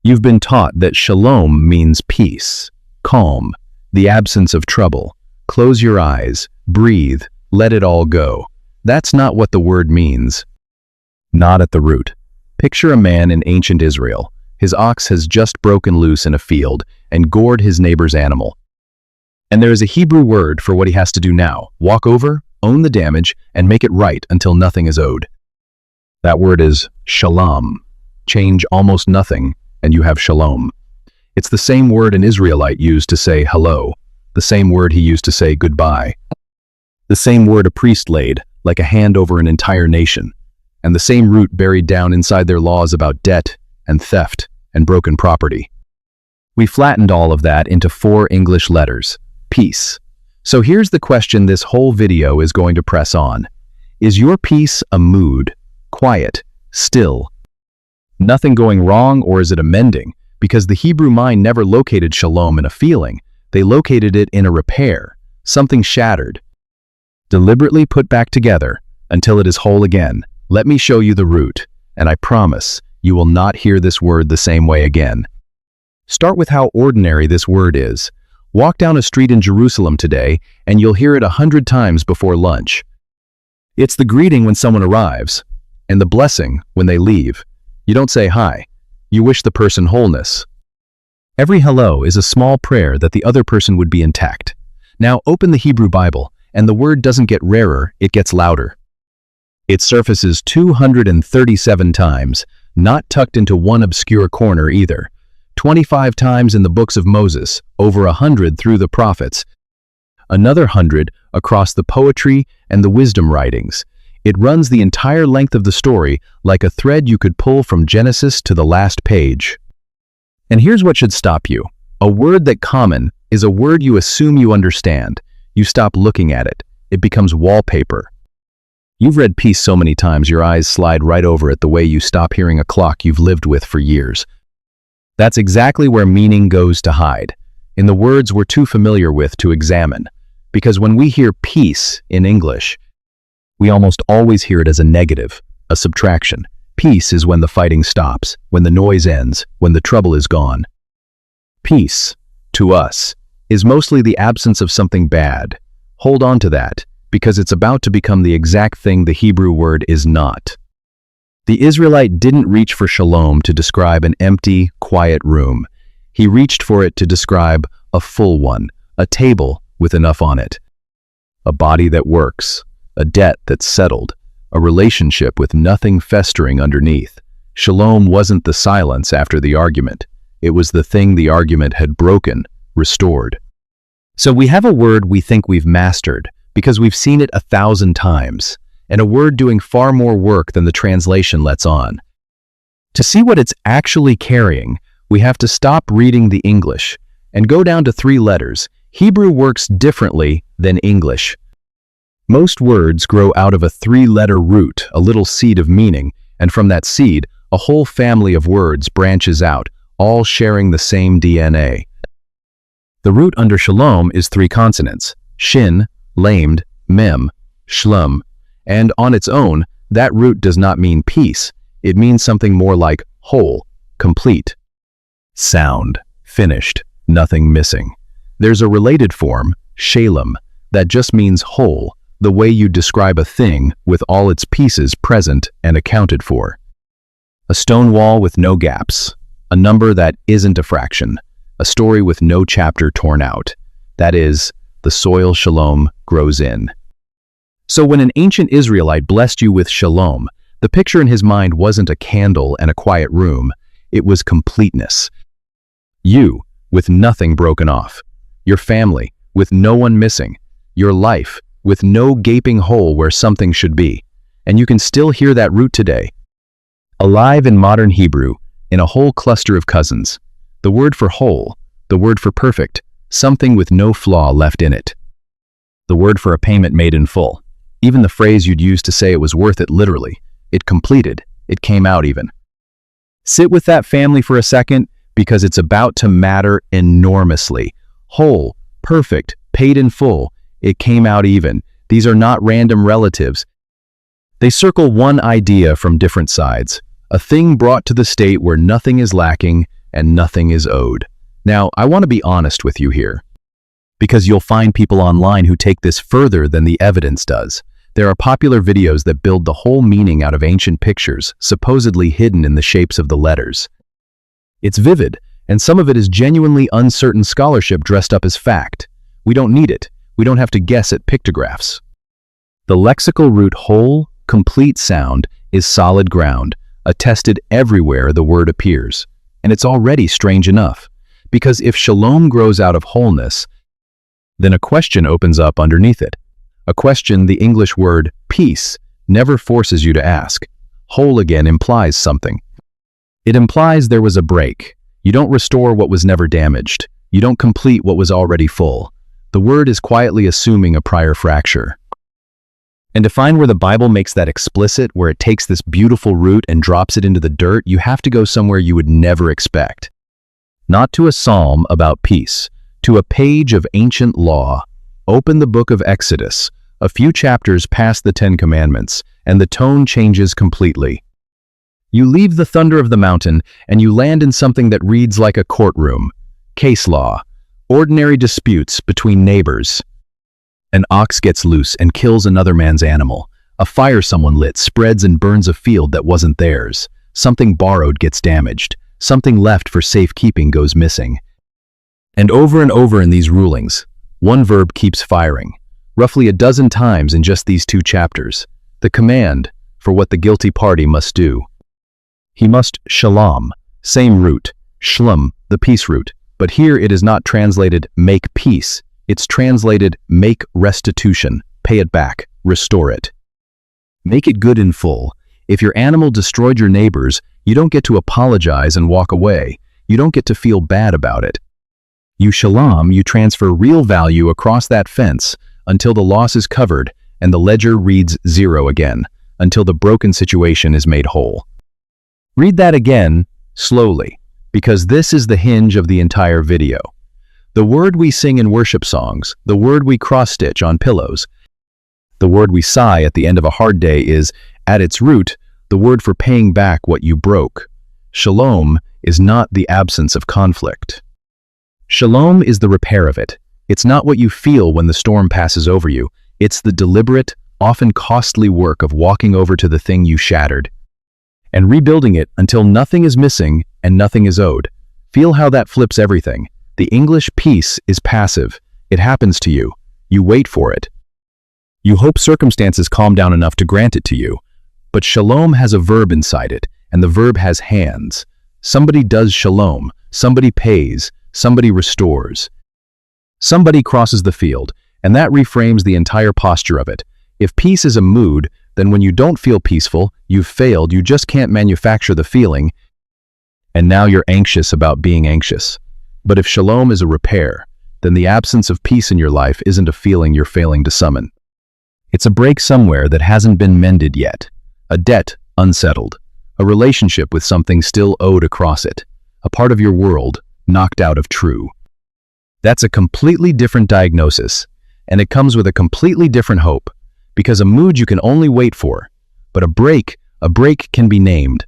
You've been taught that shalom means peace, calm, the absence of trouble. Close your eyes, breathe, let it all go. That's not what the word means. Not at the root. Picture a man in ancient Israel. His ox has just broken loose in a field and gored his neighbor's animal. And there is a Hebrew word for what he has to do now. Walk over, own the damage, and make it right until nothing is owed. That word is shalom. Change almost nothing, and you have shalom. It's the same word an Israelite used to say hello, the same word he used to say goodbye, the same word a priest laid, like a hand over an entire nation, and the same root buried down inside their laws about debt and theft and broken property. We flattened all of that into 4 English letters, peace. So here's the question this whole video is going to press on. Is your peace a mood, quiet, still, nothing going wrong, or is it a mending? Because the Hebrew mind never located shalom in a feeling. They located it in a repair, something shattered, deliberately put back together until it is whole again. Let me show you the root, and I promise you will not hear this word the same way again. Start with how ordinary this word is. Walk down a street in Jerusalem today, and you'll hear it 100 times before lunch. It's the greeting when someone arrives, and the blessing when they leave. You don't say hi. You wish the person wholeness. Every hello is a small prayer that the other person would be intact. Now open the Hebrew Bible, and the word doesn't get rarer, it gets louder. It surfaces 237 times, not tucked into one obscure corner either. 25 times in the books of Moses, over 100 through the prophets, another 100 across the poetry and the wisdom writings. It runs the entire length of the story like a thread you could pull from Genesis to the last page. And here's what should stop you. A word that common is a word you assume you understand. You stop looking at it. It becomes wallpaper. You've read peace so many times your eyes slide right over it the way you stop hearing a clock you've lived with for years. That's exactly where meaning goes to hide, in the words we're too familiar with to examine. Because when we hear peace in English, we almost always hear it as a negative, a subtraction. Peace is when the fighting stops, when the noise ends, when the trouble is gone. Peace, to us, is mostly the absence of something bad. Hold on to that, because it's about to become the exact thing the Hebrew word is not. The Israelite didn't reach for shalom to describe an empty, quiet room. He reached for it to describe a full one, a table with enough on it, a body that works, a debt that's settled, a relationship with nothing festering underneath. Shalom wasn't the silence after the argument. It was the thing the argument had broken, restored. So we have a word we think we've mastered because we've seen it 1,000 times, and a word doing far more work than the translation lets on. To see what it's actually carrying, we have to stop reading the English and go down to 3 letters. Hebrew works differently than English. Most words grow out of a 3-letter root, a little seed of meaning, and from that seed, a whole family of words branches out, all sharing the same DNA. The root under shalom is 3 consonants: shin, lamed, mem, shlum, and on its own, that root does not mean peace. It means something more like whole, complete, sound, finished, nothing missing. There's a related form, shalom, that just means whole, the way you describe a thing with all its pieces present and accounted for. A stone wall with no gaps, a number that isn't a fraction, a story with no chapter torn out. That is, the soil shalom grows in. So when an ancient Israelite blessed you with shalom, the picture in his mind wasn't a candle and a quiet room, it was completeness. You, with nothing broken off. Your family, with no one missing. Your life, with no gaping hole where something should be. And you can still hear that root today. Alive in modern Hebrew, in a whole cluster of cousins. The word for whole, the word for perfect, something with no flaw left in it. The word for a payment made in full. Even the phrase you'd use to say it was worth it literally. It completed, it came out even. Sit with that family for a second, because it's about to matter enormously. Whole, perfect, paid in full, it came out even. These are not random relatives. They circle one idea from different sides. A thing brought to the state where nothing is lacking, and nothing is owed. Now, I want to be honest with you here, because you'll find people online who take this further than the evidence does. There are popular videos that build the whole meaning out of ancient pictures, supposedly hidden in the shapes of the letters. It's vivid, and some of it is genuinely uncertain scholarship dressed up as fact. We don't need it. We don't have to guess at pictographs. The lexical root whole, complete sound is solid ground, attested everywhere the word appears. And it's already strange enough, because if shalom grows out of wholeness, then a question opens up underneath it. A question the English word peace never forces you to ask. Whole again implies something. It implies there was a break. You don't restore what was never damaged. You don't complete what was already full. The word is quietly assuming a prior fracture. And to find where the Bible makes that explicit, where it takes this beautiful root and drops it into the dirt, you have to go somewhere you would never expect. Not to a psalm about peace, to a page of ancient law. Open the book of Exodus, a few chapters past the 10 Commandments, and the tone changes completely. You leave the thunder of the mountain, and you land in something that reads like a courtroom. Case law, ordinary disputes between neighbors. An ox gets loose and kills another man's animal. A fire someone lit spreads and burns a field that wasn't theirs. Something borrowed gets damaged. Something left for safekeeping goes missing. And over in these rulings, one verb keeps firing, roughly a dozen times in just these 2 chapters. The command for what the guilty party must do. He must shalom, same root, shlum, the peace root, but here it is not translated make peace. It's translated make restitution, pay it back, restore it. Make it good in full. If your animal destroyed your neighbors, you don't get to apologize and walk away. You don't get to feel bad about it. You shalom, you transfer real value across that fence until the loss is covered and the ledger reads 0 again, until the broken situation is made whole. Read that again, slowly, because this is the hinge of the entire video. The word we sing in worship songs, the word we cross-stitch on pillows, the word we sigh at the end of a hard day is, at its root, the word for paying back what you broke. Shalom is not the absence of conflict. Shalom is the repair of it. It's not what you feel when the storm passes over you. It's the deliberate, often costly work of walking over to the thing you shattered and rebuilding it until nothing is missing and nothing is owed. Feel how that flips everything. The English peace is passive. It happens to you. You wait for it. You hope circumstances calm down enough to grant it to you. But shalom has a verb inside it, and the verb has hands. Somebody does shalom. Somebody pays. Somebody restores. Somebody crosses the field, and that reframes the entire posture of it. If peace is a mood, then when you don't feel peaceful, you've failed, you just can't manufacture the feeling, and now you're anxious about being anxious. But if shalom is a repair, then the absence of peace in your life isn't a feeling you're failing to summon. It's a break somewhere that hasn't been mended yet, a debt unsettled, a relationship with something still owed across it, a part of your world knocked out of true. That's a completely different diagnosis, and it comes with a completely different hope, because a mood you can only wait for, but a break can be named,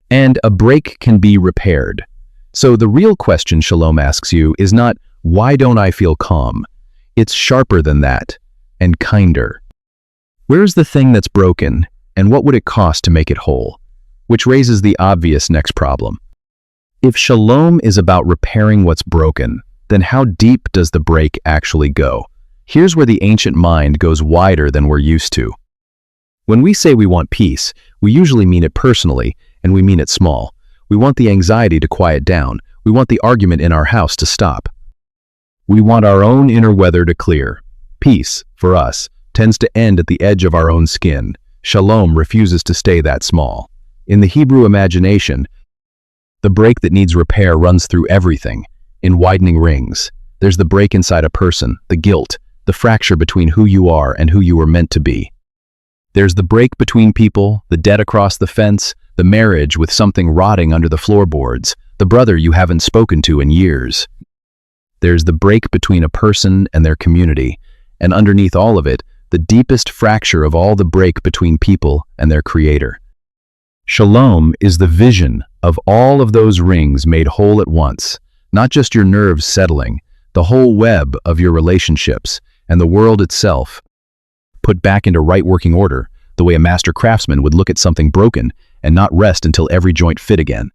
and a break can be repaired. So the real question Shalom asks you is not, why don't I feel calm? It's sharper than that, and kinder. Where's the thing that's broken, and what would it cost to make it whole? Which raises the obvious next problem. If Shalom is about repairing what's broken, then how deep does the break actually go? Here's where the ancient mind goes wider than we're used to. When we say we want peace, we usually mean it personally, and we mean it small. We want the anxiety to quiet down. We want the argument in our house to stop. We want our own inner weather to clear. Peace, for us, tends to end at the edge of our own skin. Shalom refuses to stay that small. In the Hebrew imagination, the break that needs repair runs through everything, in widening rings. There's the break inside a person, the guilt, the fracture between who you are and who you were meant to be. There's the break between people, the debt across the fence, the marriage with something rotting under the floorboards, the brother you haven't spoken to in years. There's the break between a person and their community, and underneath all of it, the deepest fracture of all, the break between people and their creator. Shalom is the vision of all of those rings made whole at once, not just your nerves settling, the whole web of your relationships and the world itself put back into right working order, the way a master craftsman would look at something broken and not rest until every joint fit again.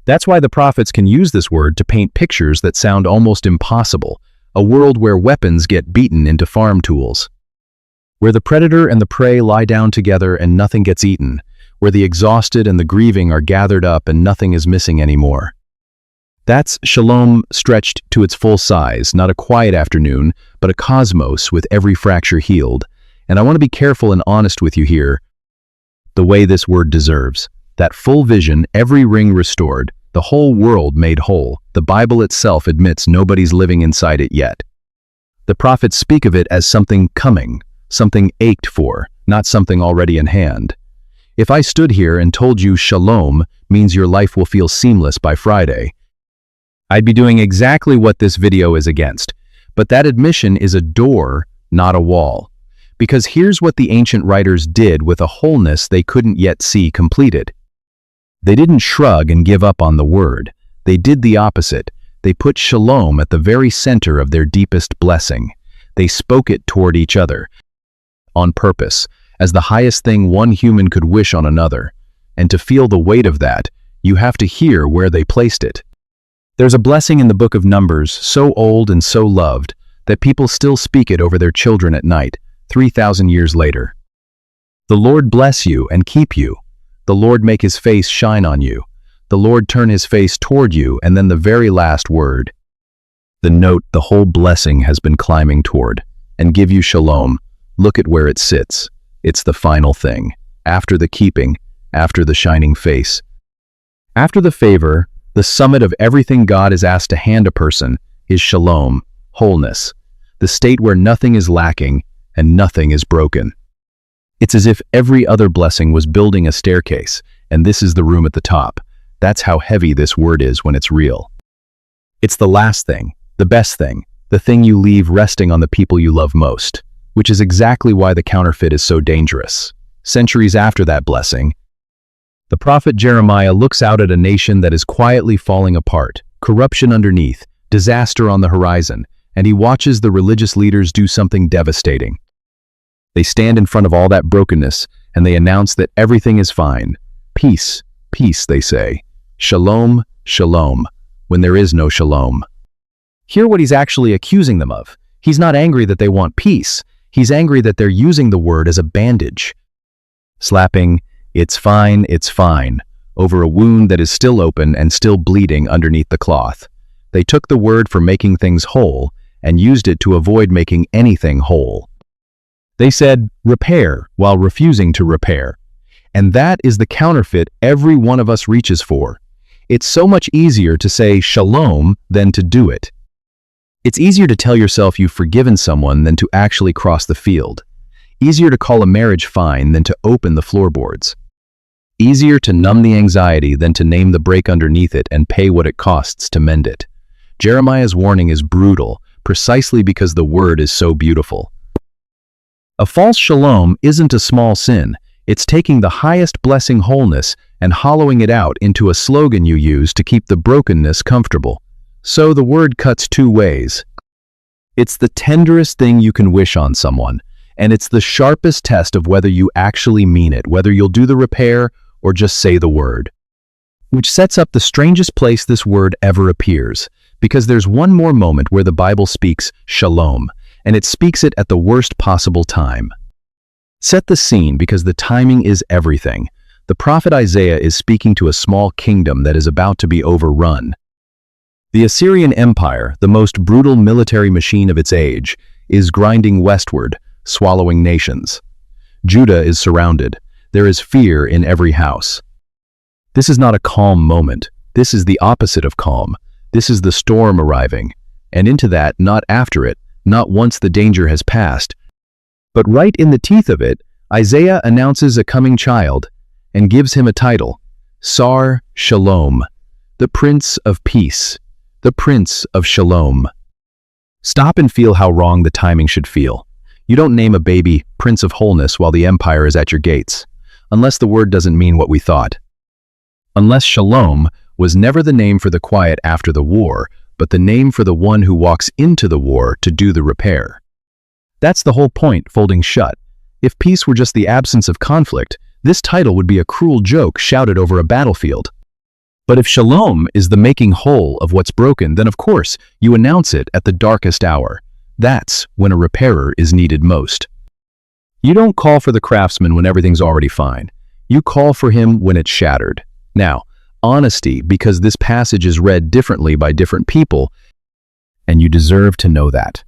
That's why the prophets can use this word to paint pictures that sound almost impossible, a world where weapons get beaten into farm tools, where the predator and the prey lie down together and nothing gets eaten, where the exhausted and the grieving are gathered up and nothing is missing anymore. That's Shalom stretched to its full size, not a quiet afternoon, but a cosmos with every fracture healed. And I want to be careful and honest with you here, the way this word deserves. That full vision, every ring restored, the whole world made whole. The Bible itself admits nobody's living inside it yet. The prophets speak of it as something coming, something ached for, not something already in hand. If I stood here and told you Shalom means your life will feel seamless by Friday, I'd be doing exactly what this video is against. But that admission is a door, not a wall. Because here's what the ancient writers did with a wholeness they couldn't yet see completed. They didn't shrug and give up on the word. They did the opposite. They put Shalom at the very center of their deepest blessing. They spoke it toward each other, on purpose, as the highest thing one human could wish on another. And to feel the weight of that, you have to hear where they placed it. There's a blessing in the book of Numbers, so old and so loved, that people still speak it over their children at night, 3,000 years later. The Lord bless you and keep you. The Lord make his face shine on you. The Lord turn his face toward you, and then the very last word. The note the whole blessing has been climbing toward. And give you Shalom. Look at where it sits. It's the final thing. After the keeping, after the shining face. After the favor, the summit of everything God is asked to hand a person is Shalom, wholeness, the state where nothing is lacking and nothing is broken. It's as if every other blessing was building a staircase, and this is the room at the top. That's how heavy this word is when it's real. It's the last thing, the best thing, the thing you leave resting on the people you love most, which is exactly why the counterfeit is so dangerous. Centuries after that blessing, the prophet Jeremiah looks out at a nation that is quietly falling apart, corruption underneath, disaster on the horizon, and he watches the religious leaders do something devastating. They stand in front of all that brokenness, and they announce that everything is fine. Peace, peace, they say. Shalom, shalom, when there is no shalom. Hear what he's actually accusing them of. He's not angry that they want peace. He's angry that they're using the word as a bandage. Slapping, it's fine, over a wound that is still open and still bleeding underneath the cloth. They took the word for making things whole and used it to avoid making anything whole. They said, repair, while refusing to repair. And that is the counterfeit every one of us reaches for. It's so much easier to say shalom than to do it. It's easier to tell yourself you've forgiven someone than to actually cross the field. Easier to call a marriage fine than to open the floorboards. Easier to numb the anxiety than to name the break underneath it and pay what it costs to mend it. Jeremiah's warning is brutal, precisely because the word is so beautiful. A false shalom isn't a small sin. It's taking the highest blessing wholeness and hollowing it out into a slogan you use to keep the brokenness comfortable. So the word cuts two ways. It's the tenderest thing you can wish on someone, and it's the sharpest test of whether you actually mean it, whether you'll do the repair or just say the word. Which sets up the strangest place this word ever appears, because there's one more moment where the Bible speaks shalom, and it speaks it at the worst possible time. Set the scene, because the timing is everything. The prophet Isaiah is speaking to a small kingdom that is about to be overrun. The Assyrian Empire, the most brutal military machine of its age, is grinding westward, swallowing nations. Judah is surrounded. There is fear in every house. This is not a calm moment. This is the opposite of calm. This is the storm arriving. And into that, not after it, not once the danger has passed, but right in the teeth of it, Isaiah announces a coming child and gives him a title, Sar Shalom, the Prince of Peace, the Prince of Shalom. Stop and feel how wrong the timing should feel. You don't name a baby Prince of Wholeness while the empire is at your gates. unless the word doesn't mean what we thought. Unless shalom was never the name for the quiet after the war, but the name for the one who walks into the war to do the repair. That's the whole point, folding shut. If peace were just the absence of conflict, this title would be a cruel joke shouted over a battlefield. But if shalom is the making whole of what's broken, then of course you announce it at the darkest hour. That's when a repairer is needed most. You don't call for the craftsman when everything's already fine. You call for him when it's shattered. Now, honesty, because this passage is read differently by different people, and you deserve to know that.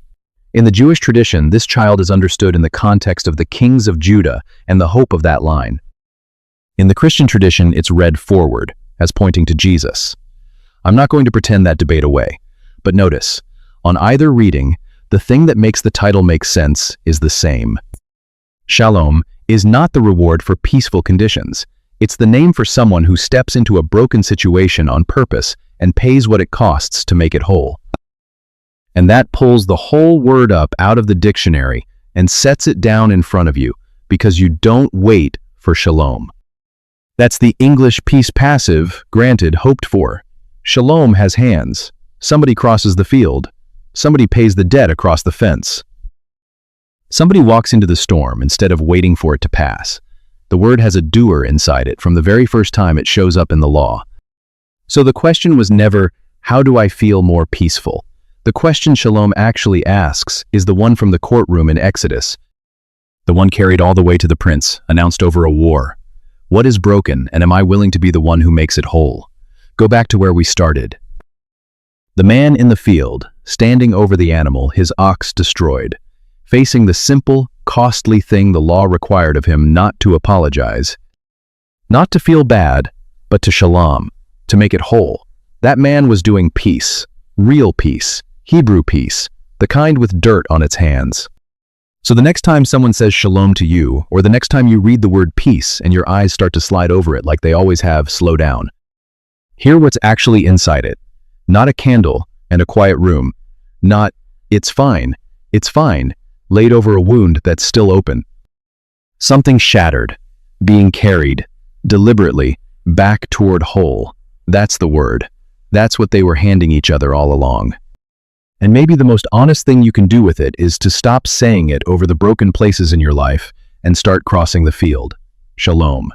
In the Jewish tradition, this child is understood in the context of the kings of Judah and the hope of that line. In the Christian tradition, it's read forward, as pointing to Jesus. I'm not going to pretend that debate away, but notice, on either reading, the thing that makes the title make sense is the same. Shalom is not the reward for peaceful conditions. It's the name for someone who steps into a broken situation on purpose and pays what it costs to make it whole. And that pulls the whole word up out of the dictionary and sets it down in front of you, because you don't wait for shalom. That's the English peace passive, granted, hoped for. Shalom has hands. Somebody crosses the field. Somebody pays the debt across the fence. Somebody walks into the storm instead of waiting for it to pass. The word has a doer inside it from the very first time it shows up in the law. So the question was never, how do I feel more peaceful? The question Shalom actually asks is the one from the courtroom in Exodus, the one carried all the way to the prince, announced over a war. What is broken, and am I willing to be the one who makes it whole? Go back to where we started. The man in the field, standing over the animal, his ox destroyed, facing the simple, costly thing the law required of him: not to apologize, not to feel bad, but to shalom, to make it whole. That man was doing peace, real peace, Hebrew peace, the kind with dirt on its hands. So the next time someone says shalom to you, or the next time you read the word peace and your eyes start to slide over it like they always have, slow down. Hear what's actually inside it. Not a candle and a quiet room. Not, it's fine, laid over a wound that's still open. Something shattered, being carried, deliberately, back toward whole. That's the word. That's what they were handing each other all along. And maybe the most honest thing you can do with it is to stop saying it over the broken places in your life and start crossing the field. Shalom.